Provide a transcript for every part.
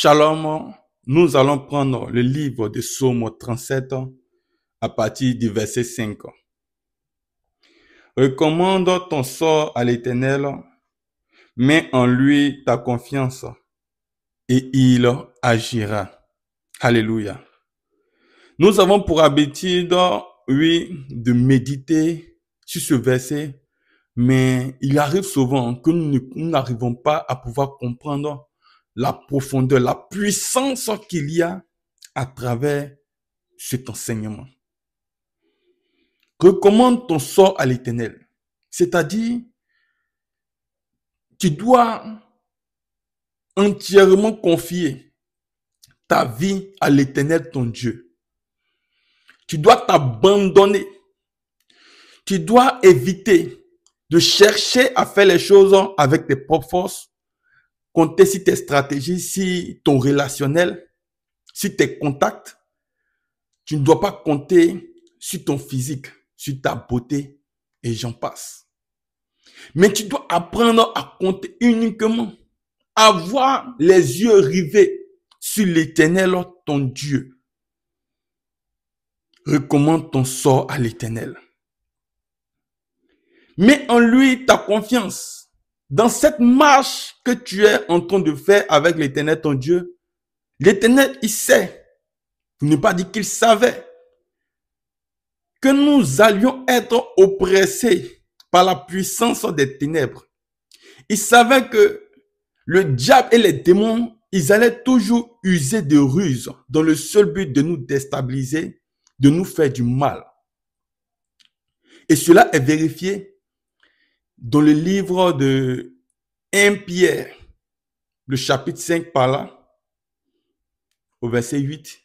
Shalom, nous allons prendre le livre de Psaume 37 à partir du verset 5. Recommande ton sort à l'Éternel, mets en lui ta confiance et il agira. Alléluia. Nous avons pour habitude, oui, de méditer sur ce verset, mais il arrive souvent que nous n'arrivons pas à pouvoir comprendre la profondeur, la puissance qu'il y a à travers cet enseignement. Recommande ton sort à l'Éternel. C'est-à-dire, tu dois entièrement confier ta vie à l'Éternel, ton Dieu. Tu dois t'abandonner. Tu dois éviter de chercher à faire les choses avec tes propres forces, compter sur tes stratégies, sur ton relationnel, sur tes contacts. Tu ne dois pas compter sur ton physique, sur ta beauté, et j'en passe. Mais tu dois apprendre à compter uniquement, avoir les yeux rivés sur l'Éternel, ton Dieu. Recommande ton sort à l'Éternel. Mets en lui ta confiance. Dans cette marche que tu es en train de faire avec l'Éternel, ton Dieu, l'Éternel, il sait, pour ne pas dire qu'il savait, que nous allions être oppressés par la puissance des ténèbres. Il savait que le diable et les démons, ils allaient toujours user de ruses dans le seul but de nous déstabiliser, de nous faire du mal. Et cela est vérifié dans le livre de 1 Pierre, le chapitre 5 par là, au verset 8,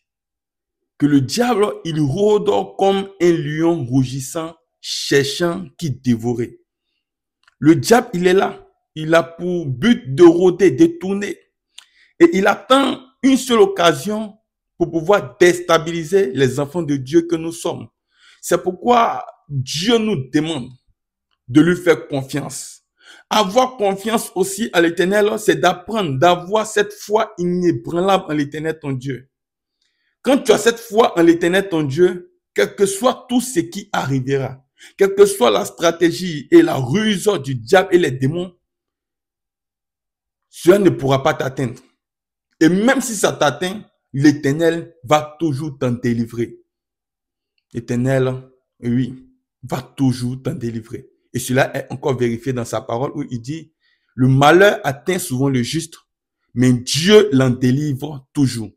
que le diable, il rôde comme un lion rougissant, cherchant qui dévorer. Le diable, il est là. Il a pour but de rôder, de tourner. Et il attend une seule occasion pour pouvoir déstabiliser les enfants de Dieu que nous sommes. C'est pourquoi Dieu nous demande de lui faire confiance. Avoir confiance aussi à l'Éternel, c'est d'apprendre, d'avoir cette foi inébranlable en l'Éternel, ton Dieu. Quand tu as cette foi en l'Éternel, ton Dieu, quel que soit tout ce qui arrivera, quelle que soit la stratégie et la ruse du diable et les démons, cela ne pourra pas t'atteindre. Et même si ça t'atteint, l'Éternel va toujours t'en délivrer. L'Éternel, oui, va toujours t'en délivrer. Et cela est encore vérifié dans sa parole où il dit, le malheur atteint souvent le juste, mais Dieu l'en délivre toujours.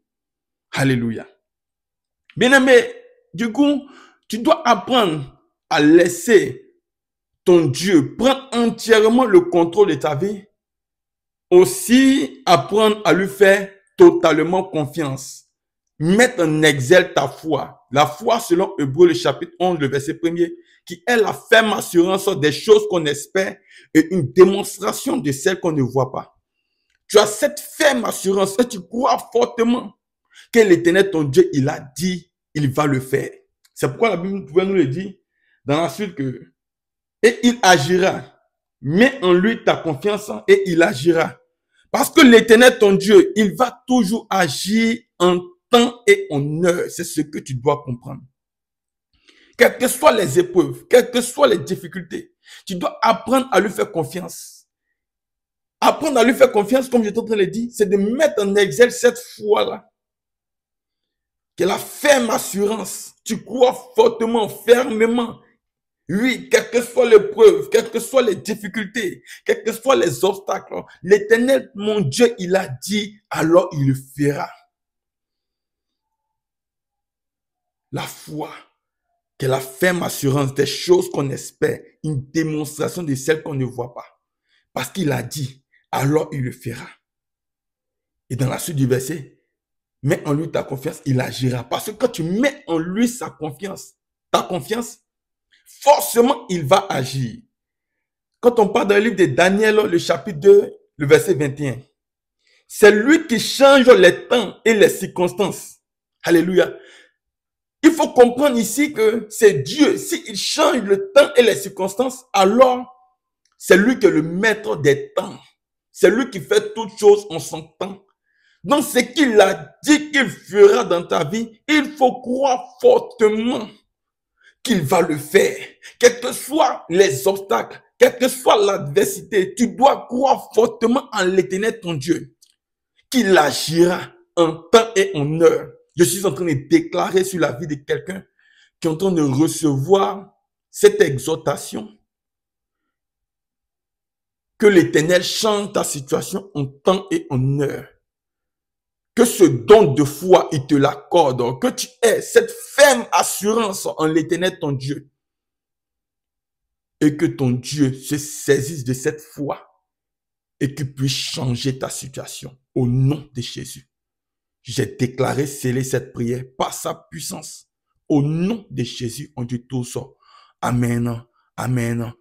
Alléluia. Bien-aimé, du coup, tu dois apprendre à laisser ton Dieu prendre entièrement le contrôle de ta vie. Aussi, apprendre à lui faire totalement confiance. Mettre en exergue ta foi. La foi, selon Hébreux, le chapitre 11, le verset 1er, qui est la ferme assurance des choses qu'on espère et une démonstration de celles qu'on ne voit pas. Tu as cette ferme assurance et tu crois fortement que l'Éternel, ton Dieu, il a dit, il va le faire. C'est pourquoi la Bible pouvait nous le dire dans la suite que, et il agira. Mets en lui ta confiance et il agira. Parce que l'Éternel, ton Dieu, il va toujours agir en temps et en heure. C'est ce que tu dois comprendre. Quelles que soient les épreuves, quelles que soient les difficultés, tu dois apprendre à lui faire confiance. Apprendre à lui faire confiance, comme je t'ai en train de le dire, c'est de mettre en exergue cette foi-là. Que la ferme assurance, tu crois fortement, fermement. Oui, quelles que soient les preuves, quelles que soient les difficultés, quels que soient les obstacles, l'Éternel, mon Dieu, il a dit, alors il le fera. La foi, qui est la ferme assurance des choses qu'on espère, une démonstration de celles qu'on ne voit pas. Parce qu'il a dit, alors il le fera. Et dans la suite du verset, mets en lui ta confiance, il agira. Parce que quand tu mets en lui sa confiance, ta confiance, forcément, il va agir. Quand on parle dans le livre de Daniel, le chapitre 2, le verset 21, c'est lui qui change les temps et les circonstances. Alléluia. Il faut comprendre ici que c'est Dieu. S'il change le temps et les circonstances, alors c'est lui qui est le maître des temps. C'est lui qui fait toutes choses en son temps. dans ce qu'il a dit qu'il fera dans ta vie, il faut croire fortement qu'il va le faire. Quels que soient les obstacles, quelle que soit l'adversité, tu dois croire fortement en l'Éternel ton Dieu, qu'il agira en temps et en heure. Je suis en train de déclarer sur la vie de quelqu'un qui est en train de recevoir cette exhortation, que l'Éternel change ta situation en temps et en heure. Que ce don de foi, il te l'accorde, que tu aies cette ferme assurance en l'Éternel ton Dieu. Et que ton Dieu se saisisse de cette foi et qu'il puisse changer ta situation au nom de Jésus. J'ai déclaré, scellé cette prière par sa puissance. Au nom de Jésus, on dit tout ça. Amen, amen,